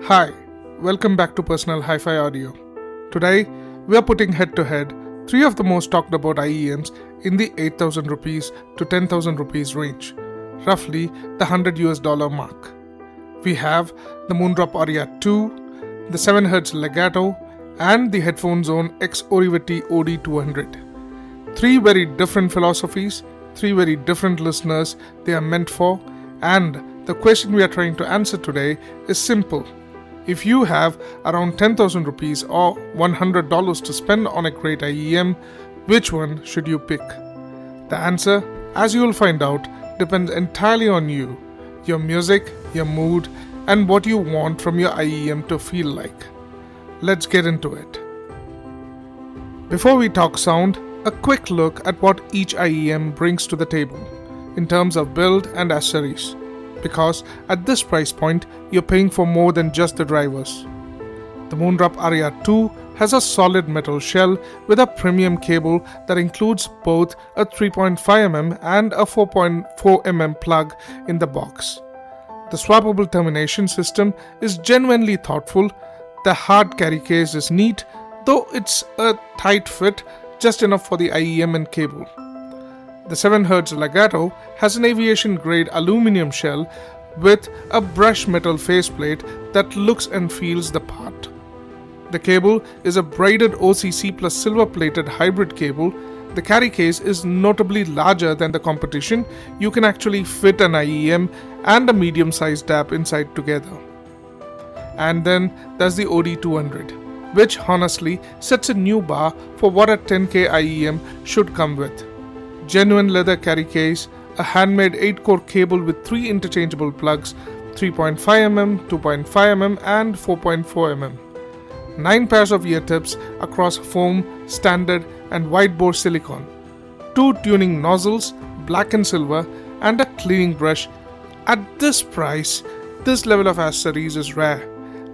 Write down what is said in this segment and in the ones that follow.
Hi, welcome back to Personal Hi-Fi Audio. Today, we are putting head-to-head three of the most talked about IEMs in the 8,000 rupees to 10,000 rupees range, roughly the $100 mark. We have the Moondrop Aria 2, the 7Hz Legato, and the Headphone Zone X Orivetti OD200. Three very different philosophies, three very different listeners they are meant for, and the question we are trying to answer today is simple. If you have around 10,000 rupees or $100 to spend on a great IEM, which one should you pick? The answer, as you will find out, depends entirely on you, your music, your mood, and what you want from your IEM to feel like. Let's get into it. Before we talk sound, a quick look at what each IEM brings to the table in terms of build and accessories. Because at this price point, you're paying for more than just the drivers. The Moondrop Aria 2 has a solid metal shell with a premium cable that includes both a 3.5mm and a 4.4mm plug in the box. The swappable termination system is genuinely thoughtful. The hard carry case is neat, though it's a tight fit, just enough for the IEM and cable. The 7Hz Legato has an aviation-grade aluminum shell with a brushed metal faceplate that looks and feels the part. The cable is a braided OCC plus silver-plated hybrid cable. The carry case is notably larger than the competition. You can actually fit an IEM and a medium-sized DAP inside together. And then there's the OD200, which honestly sets a new bar for what a 10K IEM should come with. Genuine leather carry case, a handmade 8-core cable with 3 interchangeable plugs, 3.5mm, 2.5mm and 4.4mm. 9 pairs of ear tips across foam, standard and wide bore silicone. 2 tuning nozzles, black and silver, and a cleaning brush. At this price, this level of accessories is rare,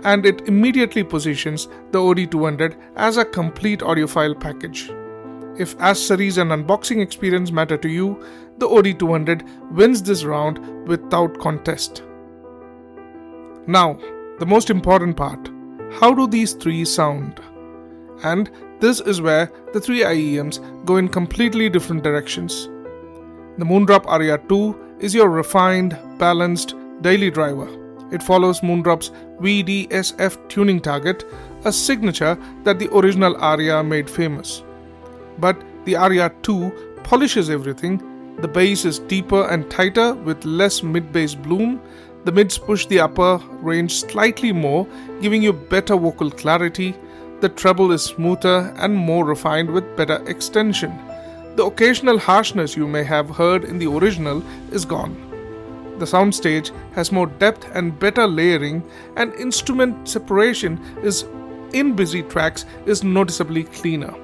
and it immediately positions the OD200 as a complete audiophile package. If accessories and unboxing experience matter to you, the OD200 wins this round without contest. Now, the most important part. How do these three sound? And this is where the three IEMs go in completely different directions. The Moondrop Aria 2 is your refined, balanced, daily driver. It follows Moondrop's VDSF tuning target, a signature that the original Aria made famous. But the Aria 2 polishes everything. The bass is deeper and tighter with less mid-bass bloom. The mids push the upper range slightly more, giving you better vocal clarity. The treble is smoother and more refined with better extension. The occasional harshness you may have heard in the original is gone. The soundstage has more depth and better layering, and instrument separation in busy tracks is noticeably cleaner.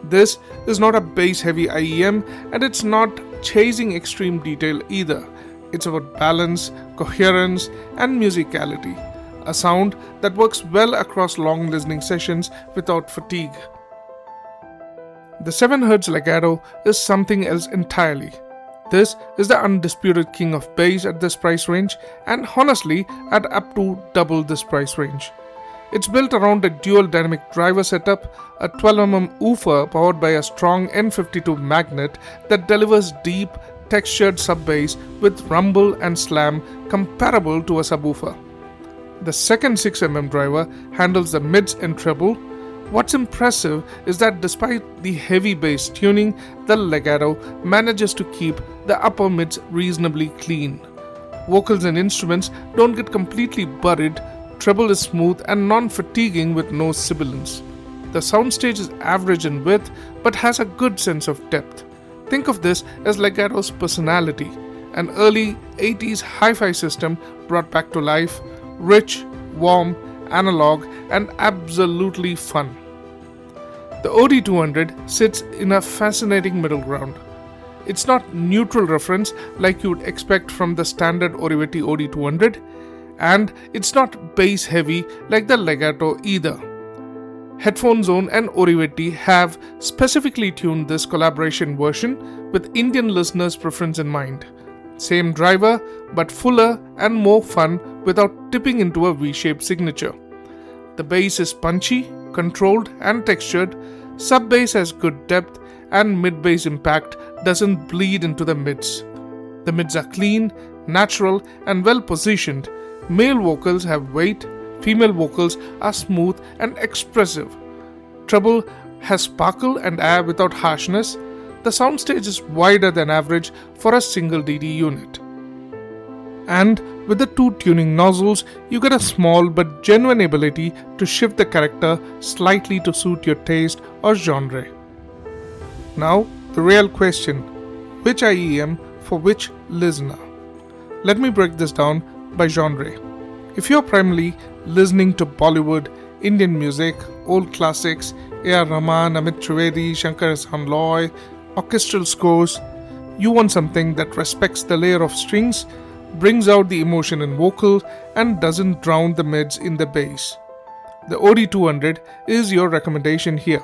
This is not a bass-heavy IEM, and it's not chasing extreme detail either. It's about balance, coherence, and musicality. A sound that works well across long listening sessions without fatigue. The 7Hz Legato is something else entirely. This is the undisputed king of bass at this price range, and honestly at up to double this price range. It's built around a dual dynamic driver setup, a 12mm woofer powered by a strong N52 magnet that delivers deep, textured sub-bass with rumble and slam comparable to a subwoofer. The second 6mm driver handles the mids and treble. What's impressive is that despite the heavy bass tuning, the Legato manages to keep the upper mids reasonably clean. Vocals and instruments don't get completely buried. Treble is smooth and non-fatiguing with no sibilance. The soundstage is average in width but has a good sense of depth. Think of this as Legato's personality, an early 80s hi-fi system brought back to life, rich, warm, analog, and absolutely fun. The OD200 sits in a fascinating middle ground. It's not neutral reference like you'd expect from the standard Orivetti OD200, and it's not bass heavy like the Legato either. Headphone Zone and Orivetti have specifically tuned this collaboration version with Indian listeners' preference in mind. Same driver, but fuller and more fun without tipping into a V-shaped signature. The bass is punchy, controlled and textured, sub-bass has good depth, and mid-bass impact doesn't bleed into the mids. The mids are clean, natural and well positioned. Male vocals have weight, female vocals are smooth and expressive. Treble has sparkle and air without harshness. The soundstage is wider than average for a single DD unit. And with the two tuning nozzles, you get a small but genuine ability to shift the character slightly to suit your taste or genre. Now, the real question: which IEM for which listener? Let me break this down by genre. If you're primarily listening to Bollywood, Indian music, old classics, A.R. Rahman, Amit Trivedi, Shankar Ehsaan Loy, orchestral scores, you want something that respects the layer of strings, brings out the emotion in vocal, and doesn't drown the mids in the bass. The OD200 is your recommendation here.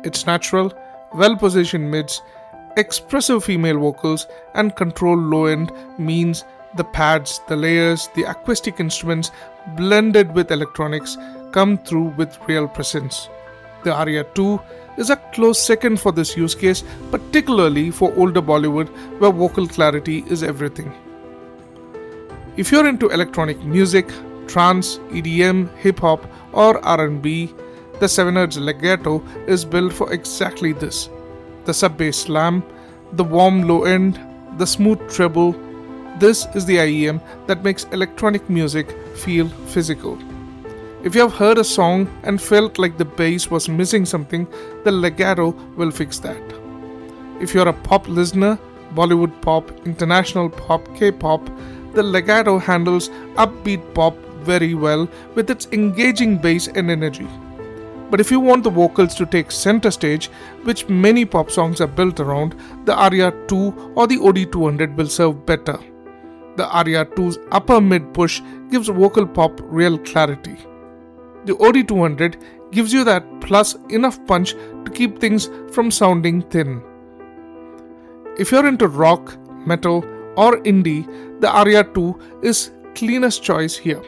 It's natural, well-positioned mids, expressive female vocals, and controlled low-end means the pads, the layers, the acoustic instruments blended with electronics come through with real presence. The Aria 2 is a close second for this use case, particularly for older Bollywood where vocal clarity is everything. If you're into electronic music, trance, EDM, hip-hop or R&B, the 7Hz Legato is built for exactly this. The sub-bass slam, the warm low end, the smooth treble. This is the IEM that makes electronic music feel physical. If you have heard a song and felt like the bass was missing something, the Legato will fix that. If you're a pop listener, Bollywood pop, international pop, K-pop, the Legato handles upbeat pop very well with its engaging bass and energy. But if you want the vocals to take center stage, which many pop songs are built around, the Aria 2 or the OD200 will serve better. The Aria 2's upper mid push gives vocal pop real clarity. The OD200 gives you that plus enough punch to keep things from sounding thin. If you're into rock, metal or indie, the Aria 2 is cleanest choice here.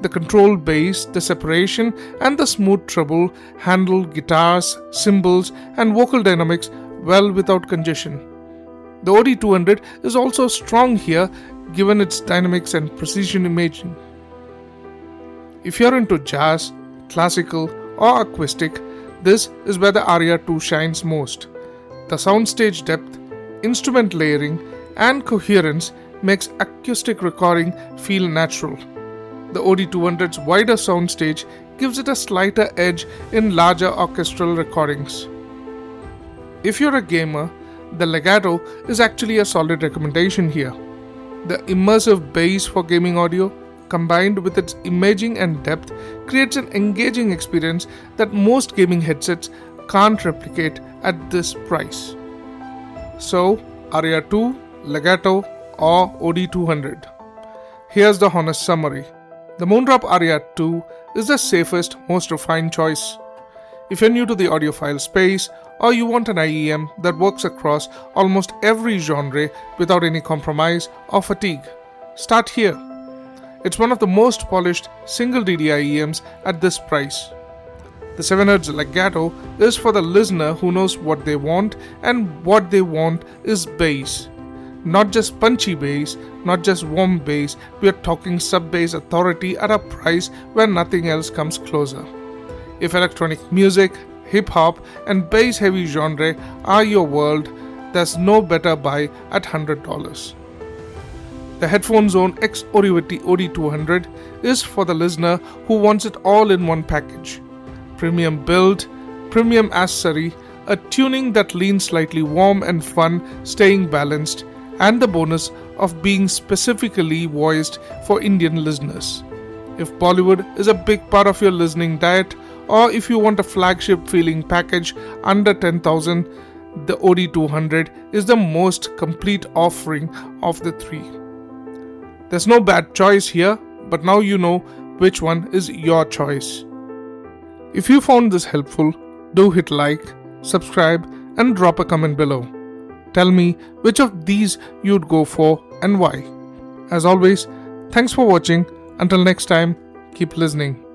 The controlled bass, the separation and the smooth treble handle guitars, cymbals and vocal dynamics well without congestion. The OD200 is also strong here given its dynamics and precision imaging. If you're into jazz, classical or acoustic, this is where the Aria 2 shines most. The soundstage depth, instrument layering and coherence makes acoustic recording feel natural. The OD200's wider soundstage gives it a slighter edge in larger orchestral recordings. If you're a gamer, the Legato is actually a solid recommendation here. The immersive bass for gaming audio, combined with its imaging and depth, creates an engaging experience that most gaming headsets can't replicate at this price. So, Aria 2, Legato or OD200. Here's the honest summary. The Moondrop Aria 2 is the safest, most refined choice. If you're new to the audiophile space or you want an IEM that works across almost every genre without any compromise or fatigue, start here. It's one of the most polished single DD IEMs at this price. The 7Hz Legato is for the listener who knows what they want, and what they want is bass. Not just punchy bass, not just warm bass, we are talking sub-bass authority at a price where nothing else comes closer. If electronic music, hip-hop and bass-heavy genre are your world, there's no better buy at $100. The Headphone Zone X Orivetti OD200 is for the listener who wants it all in one package. Premium build, premium accessory, a tuning that leans slightly warm and fun, staying balanced, and the bonus of being specifically voiced for Indian listeners. If Bollywood is a big part of your listening diet, or if you want a flagship feeling package under 10,000, the OD200 is the most complete offering of the three. There's no bad choice here, but now you know which one is your choice. If you found this helpful, do hit like, subscribe and drop a comment below. Tell me which of these you'd go for and why. As always, thanks for watching. Until next time, keep listening.